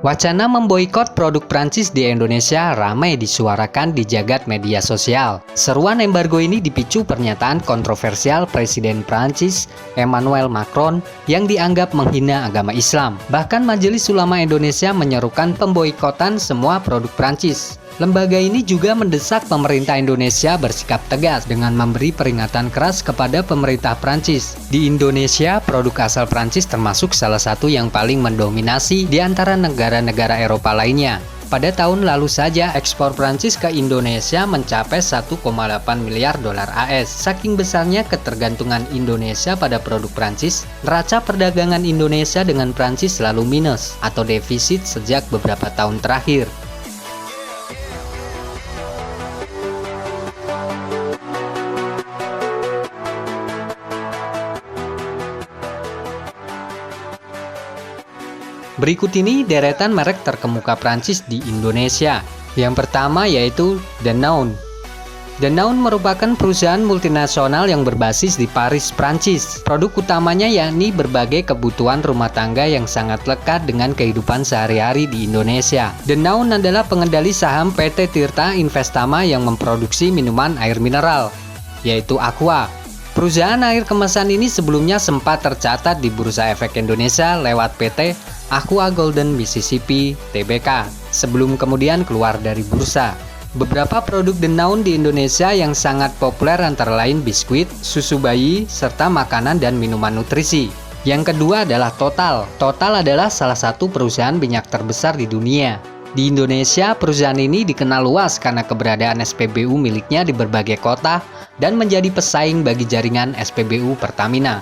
Wacana memboikot produk Prancis di Indonesia ramai disuarakan di jagat media sosial. Seruan embargo ini dipicu pernyataan kontroversial Presiden Prancis Emmanuel Macron yang dianggap menghina agama Islam. Bahkan Majelis Ulama Indonesia menyerukan pemboikotan semua produk Prancis. Lembaga ini juga mendesak pemerintah Indonesia bersikap tegas dengan memberi peringatan keras kepada pemerintah Prancis. Di Indonesia, produk asal Prancis termasuk salah satu yang paling mendominasi di antara negara-negara Eropa lainnya. Pada tahun lalu saja, ekspor Prancis ke Indonesia mencapai 1,8 miliar dolar AS. Saking besarnya ketergantungan Indonesia pada produk Prancis, neraca perdagangan Indonesia dengan Prancis selalu minus atau defisit sejak beberapa tahun terakhir. Berikut ini deretan merek terkemuka Prancis di Indonesia. Yang pertama yaitu Danone. Danone merupakan perusahaan multinasional yang berbasis di Paris, Prancis. Produk utamanya yakni berbagai kebutuhan rumah tangga yang sangat lekat dengan kehidupan sehari-hari di Indonesia. Danone adalah pengendali saham PT Tirta Investama yang memproduksi minuman air mineral, yaitu Aqua. Perusahaan air kemasan ini sebelumnya sempat tercatat di Bursa Efek Indonesia lewat PT Aqua Golden Mississippi Tbk, sebelum kemudian keluar dari bursa. Beberapa produk Danone di Indonesia yang sangat populer antara lain biskuit, susu bayi, serta makanan dan minuman nutrisi. Yang kedua adalah Total. Total adalah salah satu perusahaan minyak terbesar di dunia. Di Indonesia, perusahaan ini dikenal luas karena keberadaan SPBU miliknya di berbagai kota dan menjadi pesaing bagi jaringan SPBU Pertamina.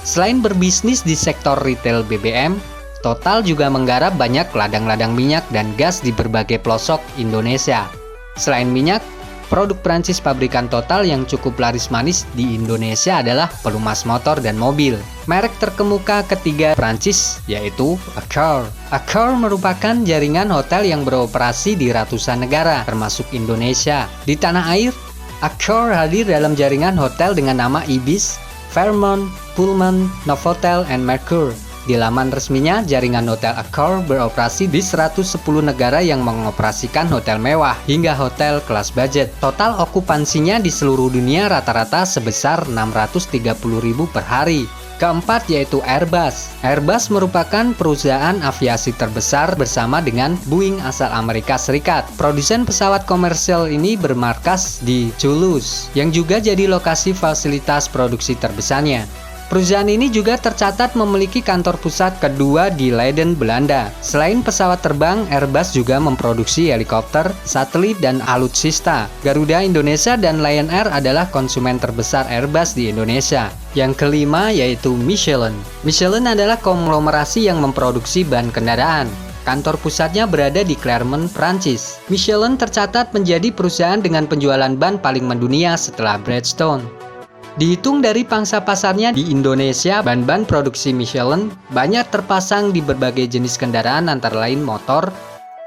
Selain berbisnis di sektor retail BBM, Total juga menggarap banyak ladang-ladang minyak dan gas di berbagai pelosok Indonesia. Selain minyak, produk Prancis pabrikan Total yang cukup laris manis di Indonesia adalah pelumas motor dan mobil. Merek terkemuka ketiga Prancis yaitu Accor. Accor merupakan jaringan hotel yang beroperasi di ratusan negara, termasuk Indonesia. Di tanah air, Accor hadir dalam jaringan hotel dengan nama Ibis, Fairmont, Pullman, Novotel, and Mercure. Di laman resminya, jaringan hotel Accor beroperasi di 110 negara yang mengoperasikan hotel mewah hingga hotel kelas budget. Total okupansinya di seluruh dunia rata-rata sebesar 630.000 per hari. Keempat yaitu Airbus. Airbus merupakan perusahaan aviasi terbesar bersama dengan Boeing asal Amerika Serikat. Produsen pesawat komersial ini bermarkas di Toulouse, yang juga jadi lokasi fasilitas produksi terbesarnya. Perusahaan ini juga tercatat memiliki kantor pusat kedua di Leiden, Belanda. Selain pesawat terbang, Airbus juga memproduksi helikopter, satelit, dan alutsista. Garuda Indonesia dan Lion Air adalah konsumen terbesar Airbus di Indonesia. Yang kelima yaitu Michelin. Michelin adalah konglomerasi yang memproduksi ban kendaraan. Kantor pusatnya berada di Clermont, Prancis. Michelin tercatat menjadi perusahaan dengan penjualan ban paling mendunia setelah Bridgestone. Dihitung dari pangsa pasarnya di Indonesia, ban-ban produksi Michelin banyak terpasang di berbagai jenis kendaraan antara lain motor,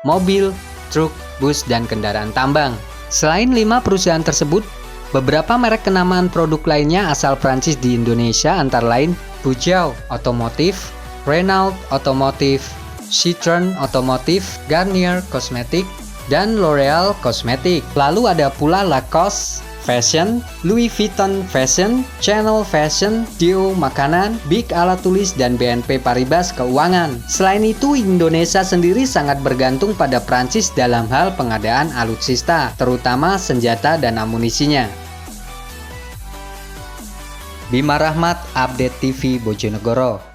mobil, truk, bus, dan kendaraan tambang. Selain 5 perusahaan tersebut, beberapa merek kenamaan produk lainnya asal Prancis di Indonesia antara lain Peugeot Automotive, Renault Automotive, Citroen Automotive, Garnier Cosmetic, dan L'Oreal Cosmetic. Lalu ada pula Lacoste Fashion, Louis Vuitton Fashion, Chanel Fashion, Dio Makanan, Big Alat Tulis, dan BNP Paribas Keuangan. Selain itu, Indonesia sendiri sangat bergantung pada Prancis dalam hal pengadaan alutsista, terutama senjata dan amunisinya. Bima Rahmat, Update TV Bojonegoro.